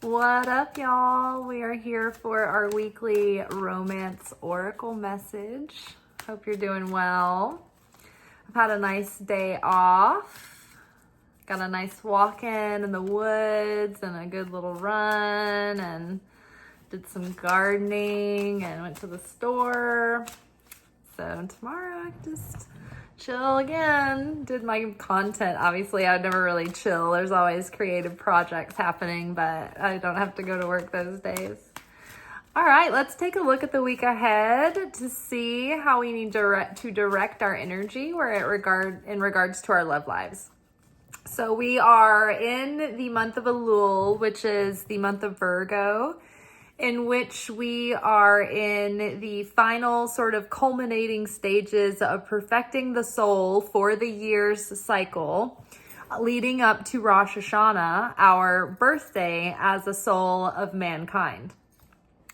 What up, y'all? We are here for our weekly romance oracle message. Hope you're doing well. I've had a nice day off. Got a nice walk in the woods and a good little run, and did some gardening and went to the store. So tomorrow I just chill again. Did my content. Obviously, I would never really chill. There's always creative projects happening, but I don't have to go to work those days. All right, let's take a look at the week ahead to see how we need to direct our energy in regards to our love lives. So we are in the month of Elul, which is the month of Virgo, in which we are in the final sort of culminating stages of perfecting the soul for the year's cycle, leading up to Rosh Hashanah, our birthday as a soul of mankind.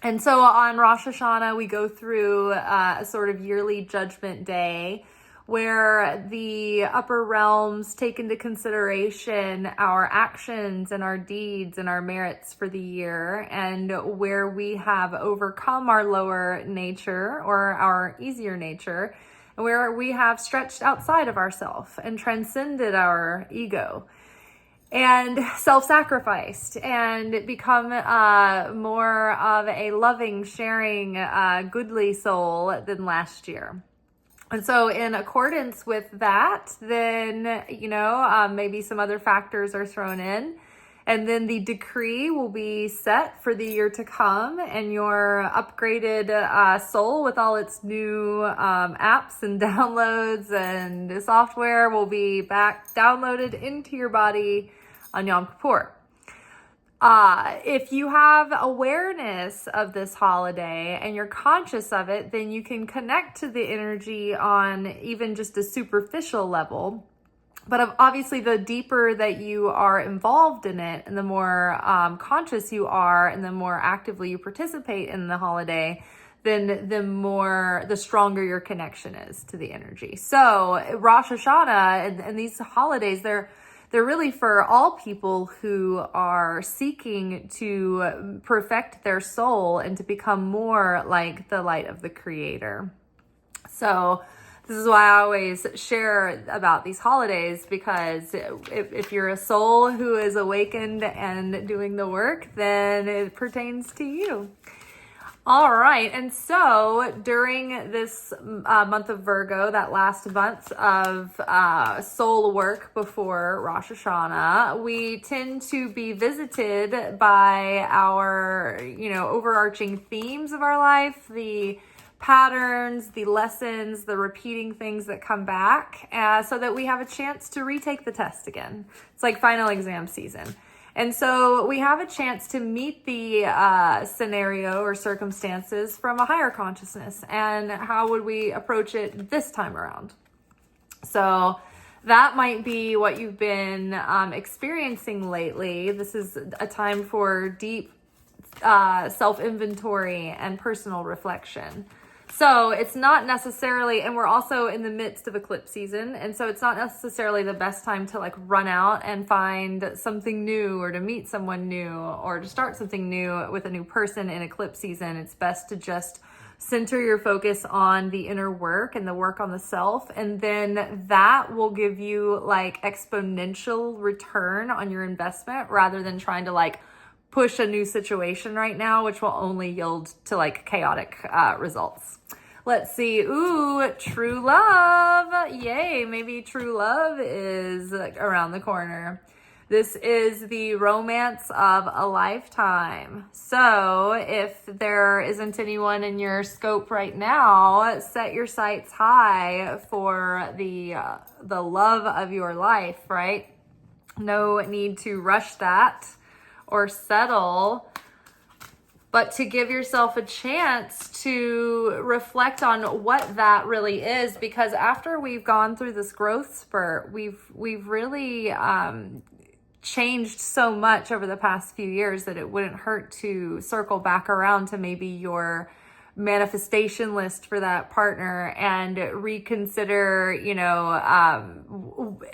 And so on Rosh Hashanah, we go through a sort of yearly judgment day where the upper realms take into consideration our actions and our deeds and our merits for the year, and where we have overcome our lower nature or our easier nature, and where we have stretched outside of ourselves and transcended our ego and self-sacrificed and become more of a loving, sharing, goodly soul than last year. And so in accordance with that, then, maybe some other factors are thrown in. And then the decree will be set for the year to come, and your upgraded soul with all its new apps and downloads and software will be back downloaded into your body on Yom Kippur. If you have awareness of this holiday and you're conscious of it, then you can connect to the energy on even just a superficial level. But obviously, the deeper that you are involved in it and the more conscious you are and the more actively you participate in the holiday, then the stronger your connection is to the energy. So Rosh Hashanah and these holidays, they're really for all people who are seeking to perfect their soul and to become more like the light of the Creator. So this is why I always share about these holidays, because if you're a soul who is awakened and doing the work, then it pertains to you. All right, and so during this month of Virgo, that last month of soul work before Rosh Hashanah, we tend to be visited by our, overarching themes of our life, the patterns, the lessons, the repeating things that come back, so that we have a chance to retake the test again. It's like final exam season. And so we have a chance to meet the scenario or circumstances from a higher consciousness. And how would we approach it this time around? So that might be what you've been experiencing lately. This is a time for deep self-inventory and personal reflection. So it's not necessarily, and we're also in the midst of eclipse season, and so it's not necessarily the best time to run out and find something new or to meet someone new or to start something new with a new person in eclipse season. It's best to just center your focus on the inner work and the work on the self, and then that will give you exponential return on your investment rather than trying to push a new situation right now, which will only yield to chaotic results. Let's see. Ooh, true love. Yay. Maybe true love is around the corner. This is the romance of a lifetime. So if there isn't anyone in your scope right now, set your sights high for the love of your life, right? No need to rush that or settle, but to give yourself a chance to reflect on what that really is, because after we've gone through this growth spurt, we've really changed so much over the past few years that it wouldn't hurt to circle back around to maybe your manifestation list for that partner and reconsider,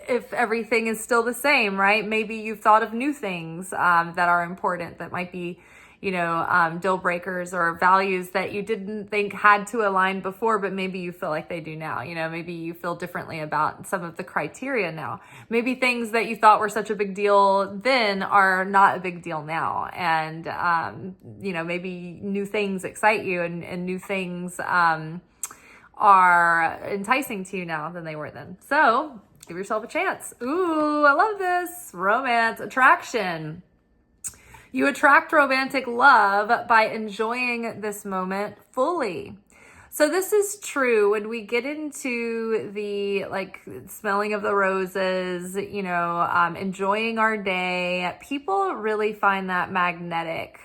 if everything is still the same, right? Maybe you've thought of new things that are important, that might be, deal breakers or values that you didn't think had to align before, but maybe you feel like they do now. Maybe you feel differently about some of the criteria now. Maybe things that you thought were such a big deal then are not a big deal now. And, maybe new things excite you and new things are enticing to you now than they were then. So give yourself a chance. Ooh, I love this. Romance, attraction. You attract romantic love by enjoying this moment fully. So this is true when we get into the smelling of the roses, enjoying our day. People really find that magnetic.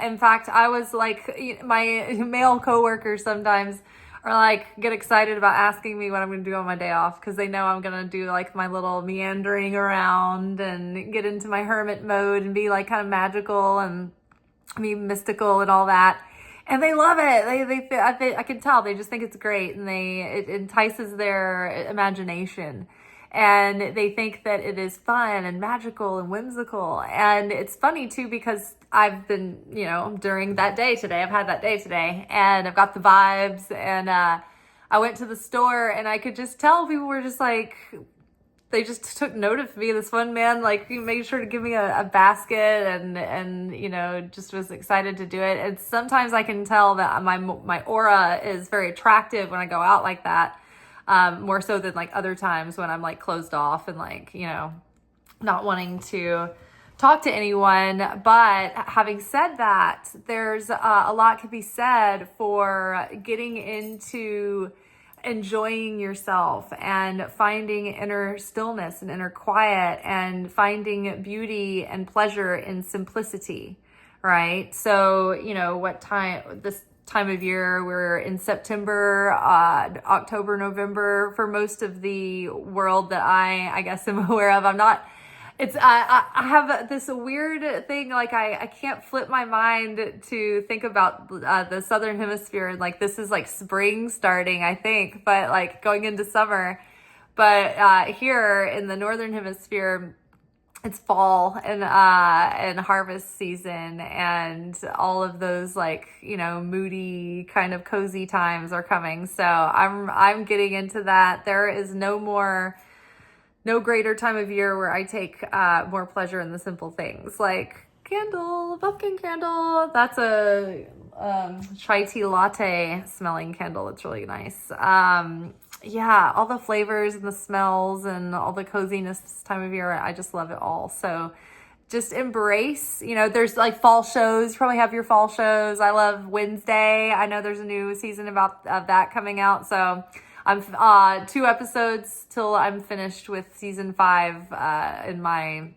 In fact, I was my male coworkers sometimes are get excited about asking me what I'm going to do on my day off, because they know I'm going to do my little meandering around and get into my hermit mode and be kind of magical and be mystical and all that. And they love it. I can tell they just think it's great, and it entices their imagination. And they think that it is fun and magical and whimsical. And it's funny too, because I've been, during that day today, I've had that day today, and I've got the vibes. And I went to the store, and I could just tell people were just they just took note of me. This one man, he made sure to give me a basket and just was excited to do it. And sometimes I can tell that my aura is very attractive when I go out like that. More so than other times when I'm closed off and not wanting to talk to anyone. But having said that, there's a lot could be said for getting into enjoying yourself and finding inner stillness and inner quiet and finding beauty and pleasure in simplicity, right? So, this time of year, we're in September, October, November for most of the world that I guess am aware of. I have this weird thing, I can't flip my mind to think about the Southern Hemisphere. This is spring starting, I think, but going into summer. But here in the Northern Hemisphere, it's fall and harvest season, and all of those moody kind of cozy times are coming. So I'm getting into that. There is no greater time of year where I take more pleasure in the simple things, pumpkin candle. That's a chai tea latte smelling candle. It's really nice. All the flavors and the smells and all the coziness this time of year. I just love it all. So just embrace, there's fall shows. You probably have your fall shows. I love Wednesday. I know there's a new season of that coming out. So I'm 2 episodes till I'm finished with season 5 in my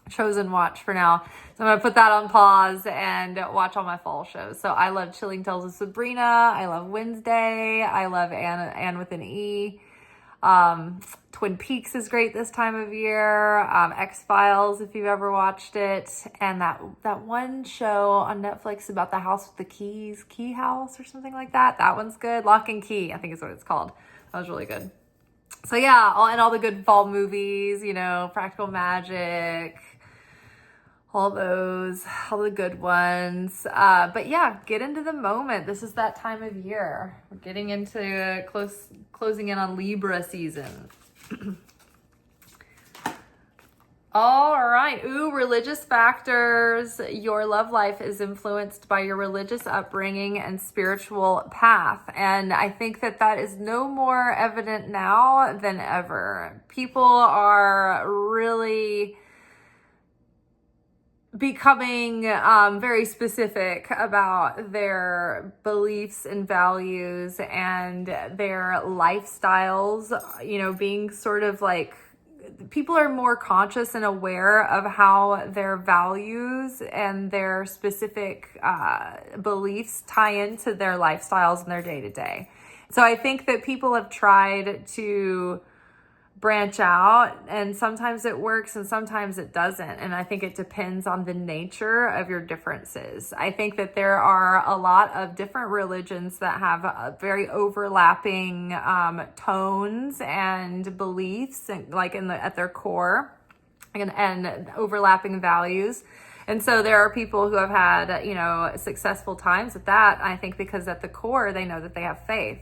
chosen watch for now. So I'm going to put that on pause and watch all my fall shows. So I love Chilling Tales of Sabrina. I love Wednesday. I love Anne with an E. Twin Peaks is great this time of year. X-Files, if you've ever watched it. And that one show on Netflix about the house with the keys, Key House or something like that. That one's good. Lock and Key, I think is what it's called. That was really good. So yeah, all the good fall movies, Practical Magic, all the good ones. But yeah, get into the moment. This is that time of year. We're getting into closing in on Libra season. All right. Ooh, religious factors. Your love life is influenced by your religious upbringing and spiritual path. And I think that is no more evident now than ever. People are really becoming very specific about their beliefs and values and their lifestyles, being sort of people are more conscious and aware of how their values and their specific beliefs tie into their lifestyles and their day-to-day. So I think that people have tried to branch out, and sometimes it works and sometimes it doesn't. And I think it depends on the nature of your differences. I think that there are a lot of different religions that have very overlapping tones and beliefs, and like at their core, and overlapping values. And so there are people who have had, successful times with that. I think because at the core, they know that they have faith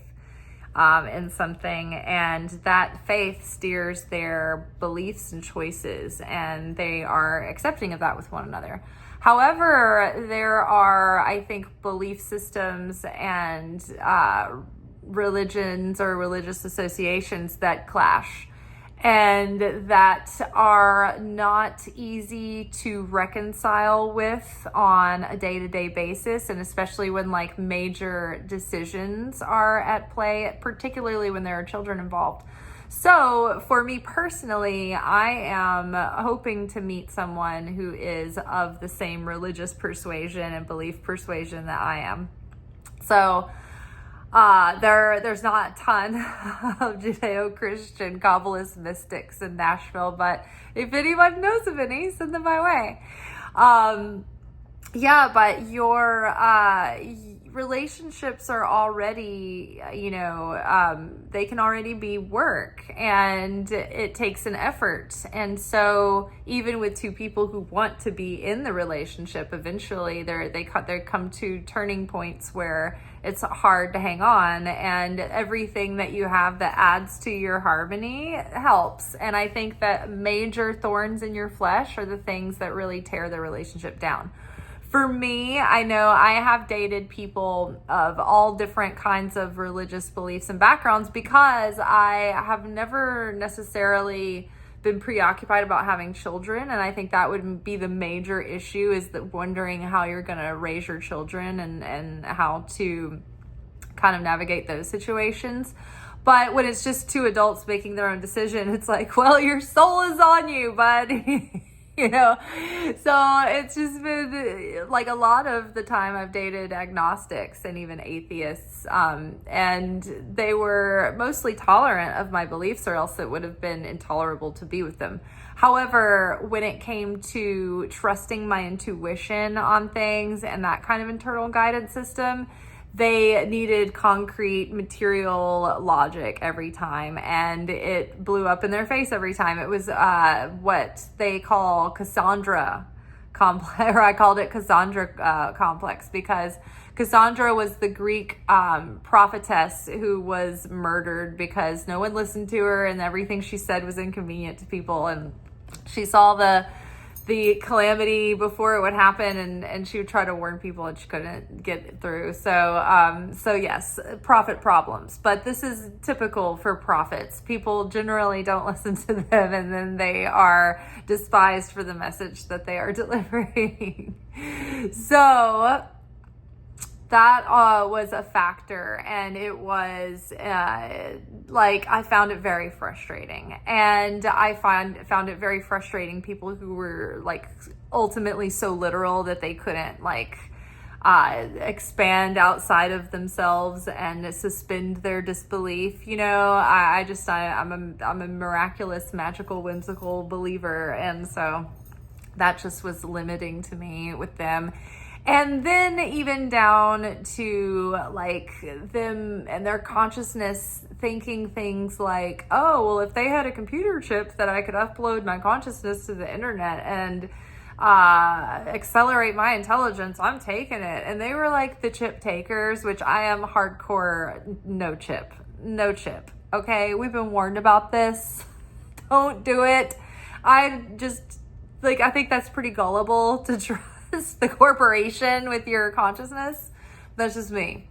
in something, and that faith steers their beliefs and choices, and they are accepting of that with one another. However, there are, I think, belief systems and religions or religious associations that clash, and that are not easy to reconcile with on a day-to-day basis, and especially when like major decisions are at play, particularly when there are children involved. So for me personally, I am hoping to meet someone who is of the same religious persuasion and belief persuasion that I am. So there's not a ton of Judeo-Christian Kabbalist mystics in Nashville, but if anyone knows of any, send them my way. But your relationships are already, they can already be work, and it takes an effort. And so even with two people who want to be in the relationship, eventually they come to turning points where it's hard to hang on, and everything that you have that adds to your harmony helps. And I think that major thorns in your flesh are the things that really tear the relationship down. For me, I know I have dated people of all different kinds of religious beliefs and backgrounds because I have never necessarily been preoccupied about having children. And I think that would be the major issue, is that wondering how you're going to raise your children and how to kind of navigate those situations. But when it's just two adults making their own decision, it's like, well, your soul is on you, bud. So it's just been like a lot of the time I've dated agnostics and even atheists, and they were mostly tolerant of my beliefs, or else it would have been intolerable to be with them. However, when it came to trusting my intuition on things and that kind of internal guidance system, they needed concrete material logic every time, and it blew up in their face every time. It was what they call Cassandra complex, or I called it Cassandra complex, because Cassandra was the Greek prophetess who was murdered because no one listened to her, and everything she said was inconvenient to people, and she saw the calamity before it would happen, and she would try to warn people and she couldn't get through. So yes, prophet problems, but this is typical for prophets. People generally don't listen to them, and then they are despised for the message that they are delivering. So that was a factor, and it was I found it very frustrating, and I found it very frustrating people who were like ultimately so literal that they couldn't expand outside of themselves and suspend their disbelief. I'm a miraculous, magical, whimsical believer, and so that just was limiting to me with them. And then even down to like them and their consciousness thinking things like, oh, well, if they had a computer chip that I could upload my consciousness to the internet and accelerate my intelligence, I'm taking it. And they were like the chip takers, which I am hardcore no chip. Okay, we've been warned about this. Don't do it. I think that's pretty gullible to try the corporation with your consciousness. That's just me.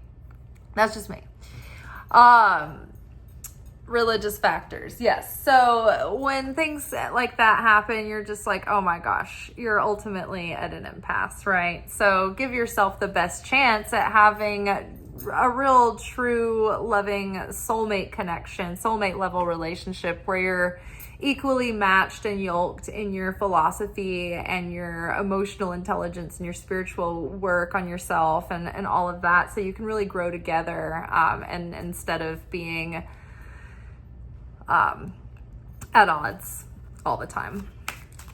Religious factors, yes. So when things like that happen, you're just like, oh my gosh, you're ultimately at an impasse, right? So give yourself the best chance at having a real, true, loving soulmate connection, soulmate level relationship where you're equally matched and yoked in your philosophy and your emotional intelligence and your spiritual work on yourself and all of that, so you can really grow together, and instead of being at odds all the time.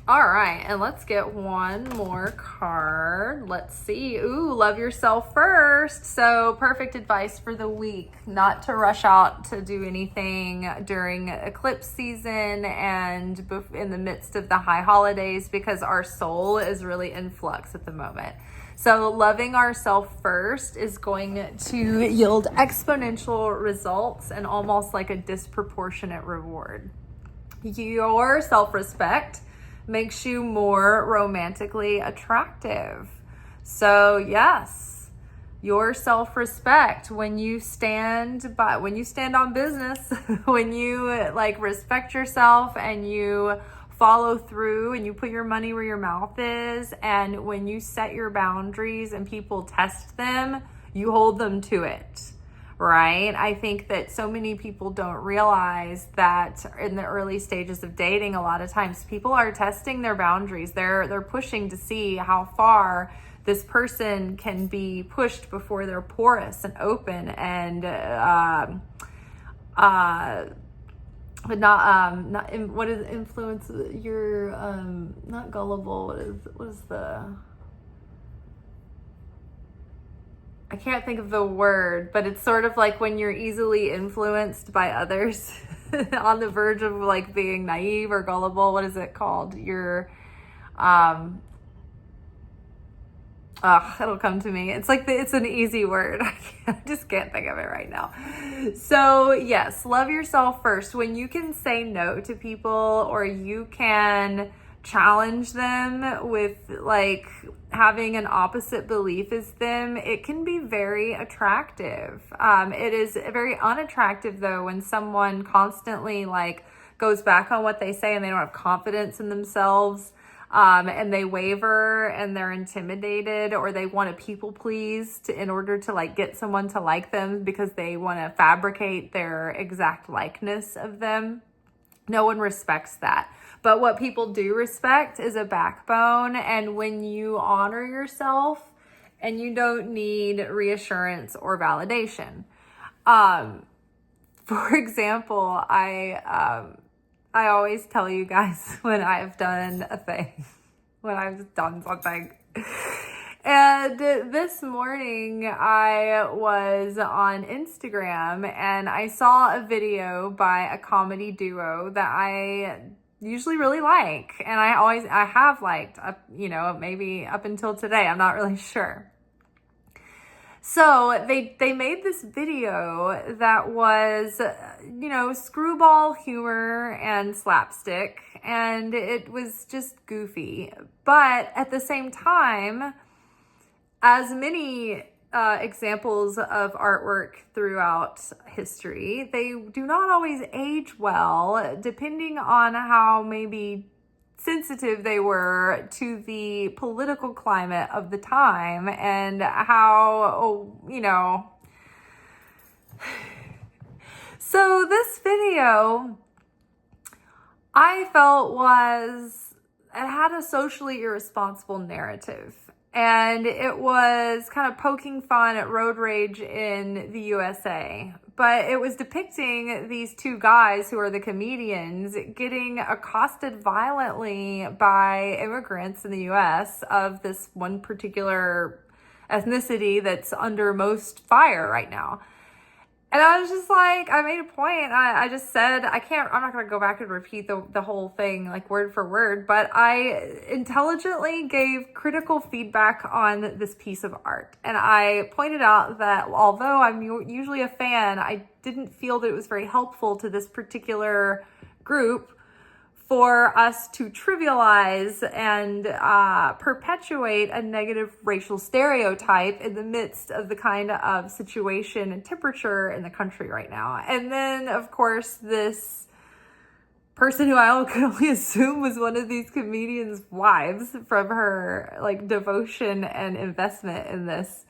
All right, and let's get one more card. Let's see. Ooh, love yourself first. So perfect advice for the week, not to rush out to do anything during eclipse season and in the midst of the high holidays, because our soul is really in flux at the moment. So loving ourselves first is going to yield exponential results and almost like a disproportionate reward. Your self-respect makes you more romantically attractive. So yes, your self-respect, when you stand on business, when you like respect yourself and you follow through and you put your money where your mouth is, and when you set your boundaries and people test them, you hold them to it. Right? I think that so many people don't realize that in the early stages of dating, a lot of times people are testing their boundaries. They're pushing to see how far this person can be pushed before they're porous and open and what is influence? You're not gullible. What is the? I can't think of the word, but it's sort of like when you're easily influenced by others, on the verge of like being naive or gullible. What is it called? You're, it'll come to me. It's like it's an easy word. I just can't think of it right now. So yes, love yourself first. When you can say no to people, or you can challenge them with like having an opposite belief as them, it can be very attractive. It is very unattractive though when someone constantly like goes back on what they say and they don't have confidence in themselves, and they waver and they're intimidated, or they want to people please in order to like get someone to like them because they want to fabricate their exact likeness of them. No one respects that. But what people do respect is a backbone. And when you honor yourself and you don't need reassurance or validation. For example, I always tell you guys when I've done a thing, when I've done something. And this morning I was on Instagram and I saw a video by a comedy duo that I usually really like. And I have liked, maybe up until today, I'm not really sure. So they made this video that was, screwball humor and slapstick, and it was just goofy. But at the same time, as many examples of artwork throughout history, they do not always age well, depending on how maybe sensitive they were to the political climate of the time and how, So this video, I felt it had a socially irresponsible narrative. And it was kind of poking fun at road rage in the USA. But it was depicting these two guys who are the comedians getting accosted violently by immigrants in the US of this one particular ethnicity that's under most fire right now. And I was just like, I made a point. I just said, I'm not going to go back and repeat the whole thing like word for word, but I intelligently gave critical feedback on this piece of art. And I pointed out that although I'm usually a fan, I didn't feel that it was very helpful to this particular group for us to trivialize and perpetuate a negative racial stereotype in the midst of the kind of situation and temperature in the country right now. And then, of course, this person who I could only assume was one of these comedians' wives from her like devotion and investment in this,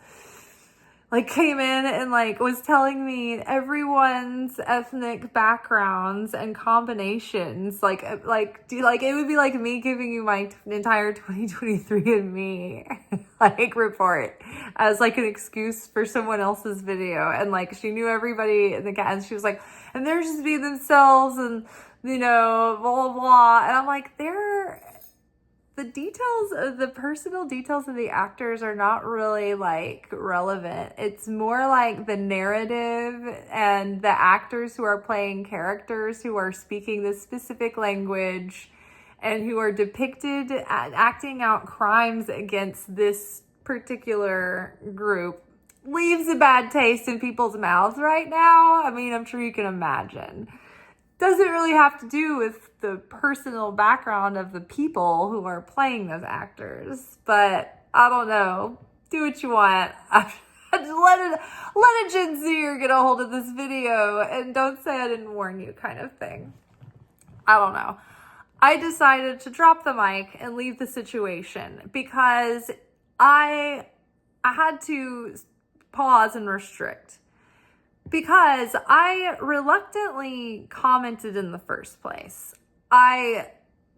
like came in and like was telling me everyone's ethnic backgrounds and combinations, like it would be like me giving you my entire 2023 and me like report as like an excuse for someone else's video. And like she knew everybody in the cast, and she was like, and they're just being themselves, and you know, blah, blah, blah. And I'm like, the personal details of the actors are not really like relevant. It's more like the narrative and the actors who are playing characters who are speaking this specific language and who are depicted acting out crimes against this particular group leaves a bad taste in people's mouths right now. I mean, I'm sure you can imagine. Doesn't really have to do with the personal background of the people who are playing those actors, but I don't know. Do what you want. Let a Gen Zer get a hold of this video and don't say I didn't warn you kind of thing. I don't know. I decided to drop the mic and leave the situation because I had to pause and restrict. Because I reluctantly commented in the first place. I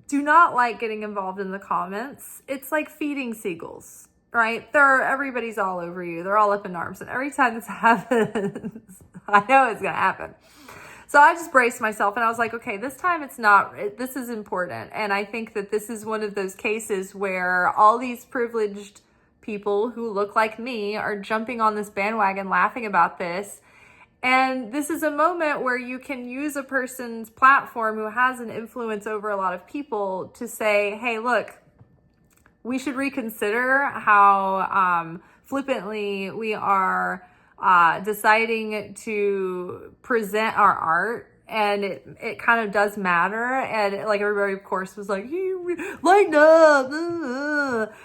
do not like getting involved in the comments. It's like feeding seagulls, right? Everybody's all over you. They're all up in arms. And every time this happens, I know it's going to happen. So I just braced myself and I was like, okay, this time this is important. And I think that this is one of those cases where all these privileged people who look like me are jumping on this bandwagon laughing about this. And this is a moment where you can use a person's platform who has an influence over a lot of people to say, hey, look, we should reconsider how flippantly we are deciding to present our art. And it kind of does matter. And like everybody, of course, was like, lighten up.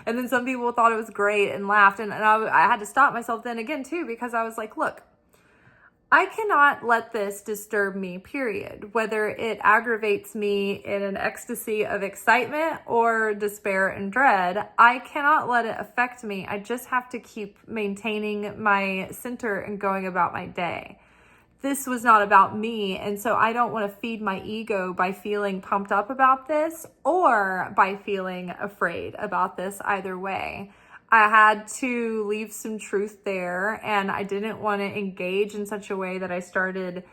And then some people thought it was great and laughed. And I had to stop myself then again, too, because I was like, look, I cannot let this disturb me, period. Whether it aggravates me in an ecstasy of excitement or despair and dread, I cannot let it affect me. I just have to keep maintaining my center and going about my day. This was not about me, and so I don't want to feed my ego by feeling pumped up about this or by feeling afraid about this either way. I had to leave some truth there, and I didn't want to engage in such a way that I started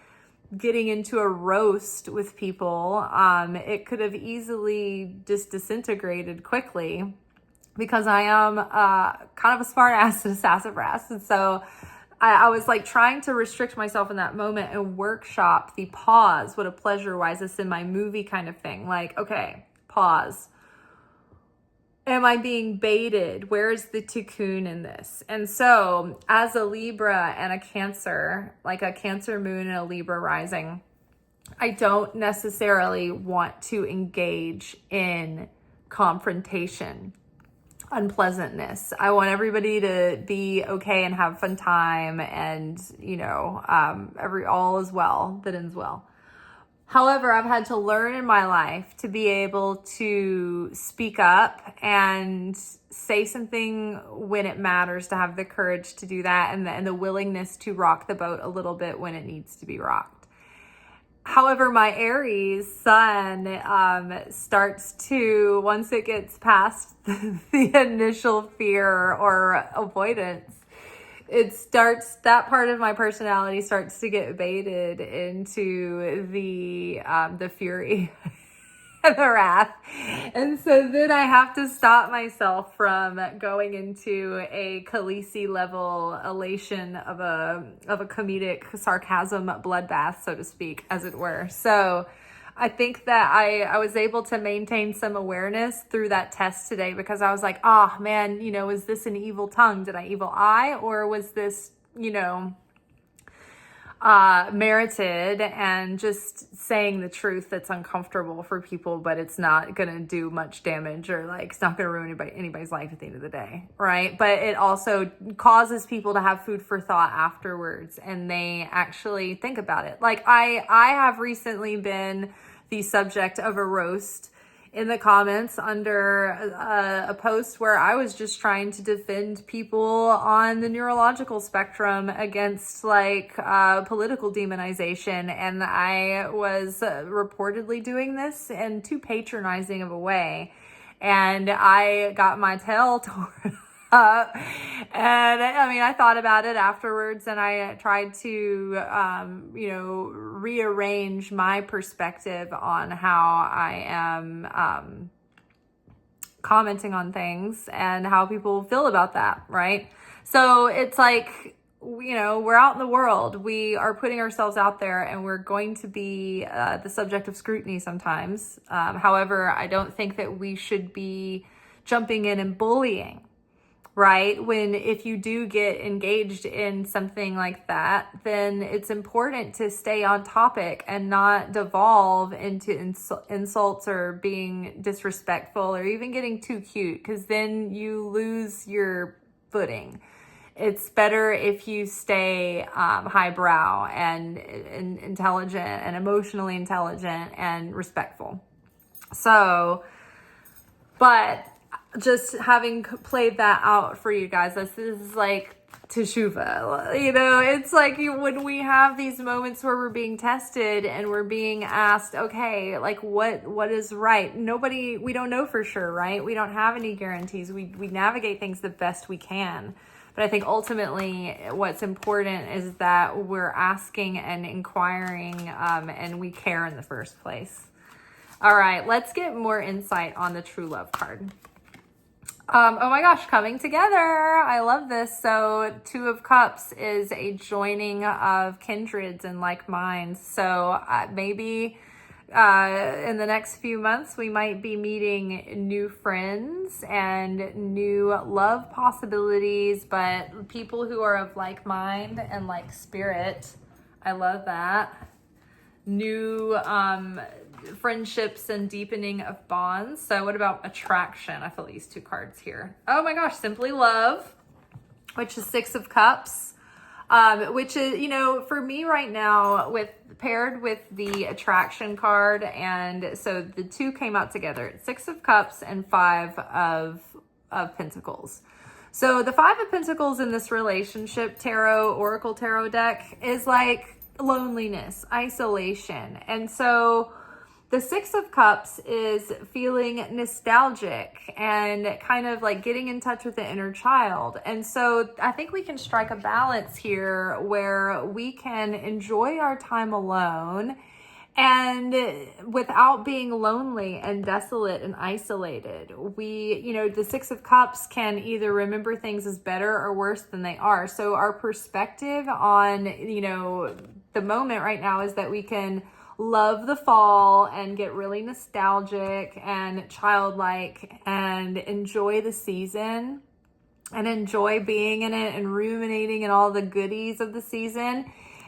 getting into a roast with people. It could have easily just disintegrated quickly because I am kind of a smart ass and a sassafras. And so I was like trying to restrict myself in that moment and workshop the pause. What a pleasure. Why is this in my movie kind of thing? Like, okay, pause. Am I being baited? Where is the tikkun in this? And so as a Libra and a Cancer, like a Cancer moon and a Libra rising, I don't necessarily want to engage in confrontation, unpleasantness. I want everybody to be okay and have fun time and, you know, all is well that ends well. However, I've had to learn in my life to be able to speak up and say something when it matters, to have the courage to do that and the willingness to rock the boat a little bit when it needs to be rocked. However, my Aries sun starts to, once it gets past the initial fear or avoidance, that part of my personality starts to get baited into the fury and the wrath. And so then I have to stop myself from going into a Khaleesi level elation of a comedic sarcasm bloodbath, so to speak, as it were. So I think that I was able to maintain some awareness through that test today because I was like, oh man, you know, is this an evil tongue? Did I evil eye? Or was this, you know, merited and just saying the truth that's uncomfortable for people, but it's not going to do much damage or like, it's not going to ruin anybody's life at the end of the day. Right. But it also causes people to have food for thought afterwards and they actually think about it. Like I have recently been the subject of a roast in the comments under a post where I was just trying to defend people on the neurological spectrum against like political demonization. And I was reportedly doing this in too patronizing of a way. And I got my tail torn And I mean, I thought about it afterwards, and I tried to, rearrange my perspective on how I am commenting on things and how people feel about that, right? So it's like, we're out in the world. We are putting ourselves out there, and we're going to be the subject of scrutiny sometimes. However, I don't think that we should be jumping in and bullying, right? If you do get engaged in something like that, then it's important to stay on topic and not devolve into insults or being disrespectful or even getting too cute, because then you lose your footing. It's better if you stay highbrow and intelligent and emotionally intelligent and respectful. So, but just having played that out for you guys, this is like teshuva. It's like when we have these moments where we're being tested and we're being asked, okay, like what is right? We don't know for sure, right? We don't have any guarantees. We navigate things the best we can. But I think ultimately what's important is that we're asking and inquiring, and we care in the first place. All right, let's get more insight on the true love card. Oh my gosh, coming together. I love this. So 2 of Cups is a joining of kindreds and like minds. So maybe in the next few months, we might be meeting new friends and new love possibilities, but people who are of like mind and like spirit. I love that. New friendships and deepening of bonds. So what about attraction? I feel these 2 cards here. Oh my gosh, simply love, which is 6 of Cups, which is, for me right now, paired with the attraction card. And so the 2 came out together. It's 6 of Cups and 5 of Pentacles. So the 5 of Pentacles in this relationship Oracle tarot deck is like loneliness, isolation. And so the 6 of Cups is feeling nostalgic and kind of like getting in touch with the inner child. And so I think we can strike a balance here where we can enjoy our time alone and without being lonely and desolate and isolated. The 6 of Cups can either remember things as better or worse than they are. So our perspective on, the moment right now is that we can love the fall and get really nostalgic and childlike and enjoy the season and enjoy being in it and ruminating in all the goodies of the season,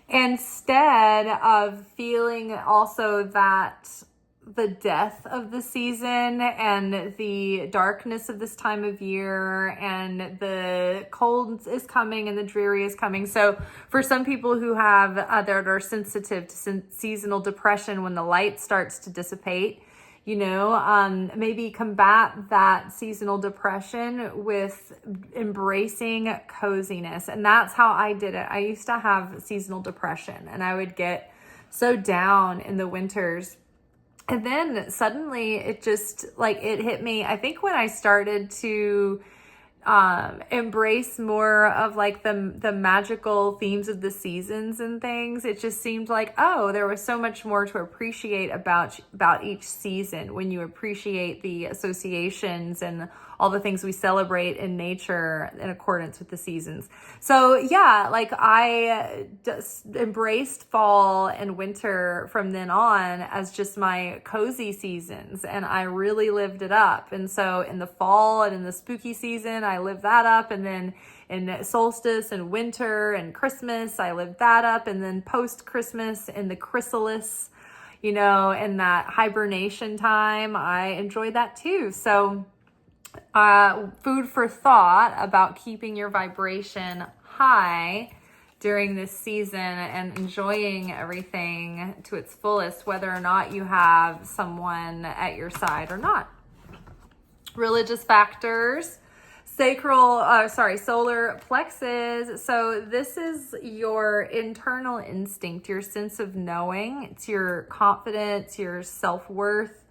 instead of feeling also that the death of the season and the darkness of this time of year and the cold is coming and the dreary is coming. So for some people who have that are sensitive to seasonal depression, when the light starts to dissipate, maybe combat that seasonal depression with embracing coziness. And that's how I did it. I used to have seasonal depression and I would get so down in the winters. And then suddenly it just it hit me. I think when I started to embrace more of the magical themes of the seasons and things, it just seemed like, oh, there was so much more to appreciate about each season when you appreciate the associations and all the things we celebrate in nature in accordance with the seasons. So yeah, I just embraced fall and winter from then on as just my cozy seasons, and I really lived it up. And so in the fall and in the spooky season, I lived that up, and then in solstice and winter and Christmas, I lived that up, and then post-Christmas in the chrysalis, in that hibernation time, I enjoyed that too. So food for thought about keeping your vibration high during this season and enjoying everything to its fullest, whether or not you have someone at your side or not. Religious factors, solar plexus. So this is your internal instinct, your sense of knowing. It's your confidence, your self-worth,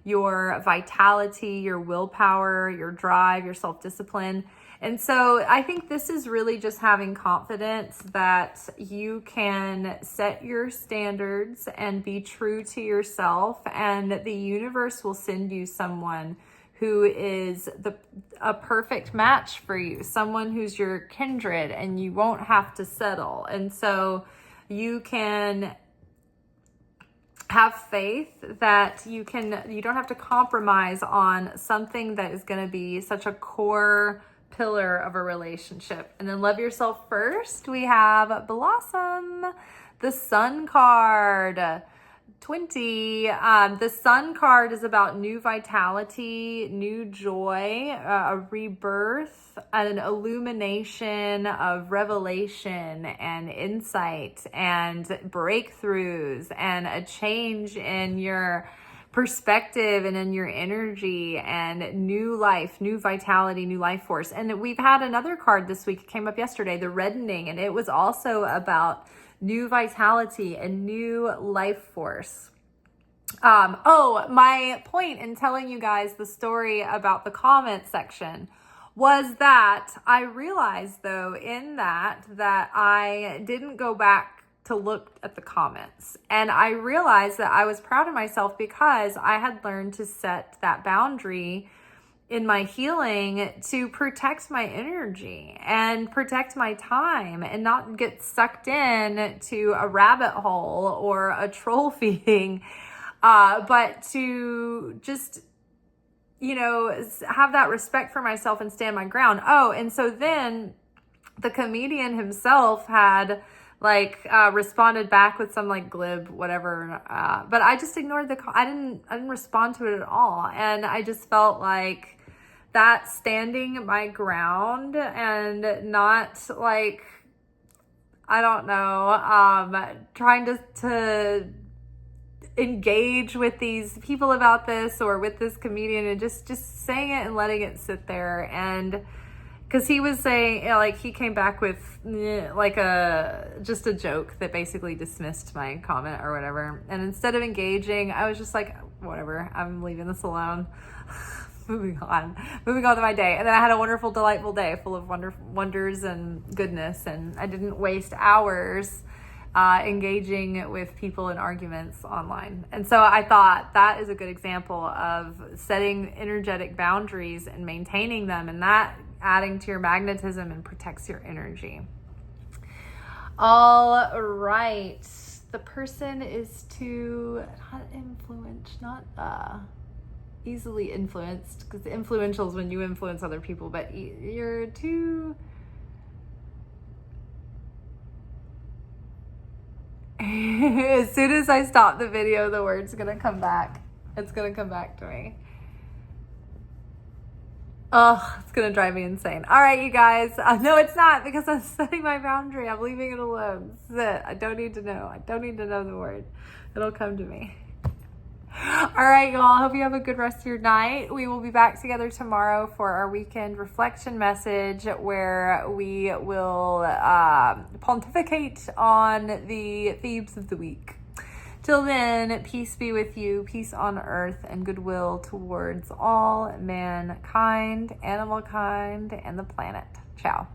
your vitality, your willpower, your drive, your self-discipline. And so I think this is really just having confidence that you can set your standards and be true to yourself, and that the universe will send you someone who is a perfect match for you, someone who's your kindred, and you won't have to settle. And so you can have faith that you don't have to compromise on something that is going to be such a core pillar of a relationship. And then love yourself first. We have Blossom, the Sun card. 20. The Sun card is about new vitality, new joy, a rebirth, an illumination of revelation and insight and breakthroughs, and a change in your perspective and in your energy, and new life, new vitality, new life force. And we've had another card this week, it came up yesterday, the Reddening, and it was also about new vitality and new life force. My point in telling you guys the story about the comment section was that I realized, though, in that I didn't go back to look at the comments. And I realized that I was proud of myself because I had learned to set that boundary in my healing to protect my energy and protect my time and not get sucked in to a rabbit hole or a troll feeding, but to just, have that respect for myself and stand my ground. Oh, and so then the comedian himself had responded back with some glib whatever, but I just ignored I didn't respond to it at all. And I just felt like that standing my ground and not trying to engage with these people about this or with this comedian, and just saying it and letting it sit there. And because he was saying, he came back with just a joke that basically dismissed my comment or whatever. And instead of engaging, I was just like, whatever, I'm leaving this alone. moving on to my day. And then I had a wonderful, delightful day full of wonders and goodness. And I didn't waste hours engaging with people in arguments online. And so I thought that is a good example of setting energetic boundaries and maintaining them, and that adding to your magnetism and protects your energy. All right. The person is not easily influenced, because influential is when you influence other people, but you're too... As soon as I stop the video, the word's gonna come back. It's gonna come back to me. Oh, it's gonna drive me insane. All right, you guys. No, it's not, because I'm setting my boundary. I'm leaving it alone. That's it. I don't need to know. I don't need to know the word. It'll come to me. All right, y'all. Hope you have a good rest of your night. We will be back together tomorrow for our weekend reflection message, where we will pontificate on the themes of the week. Till then, peace be with you, peace on earth, and goodwill towards all mankind, animal kind, and the planet. Ciao.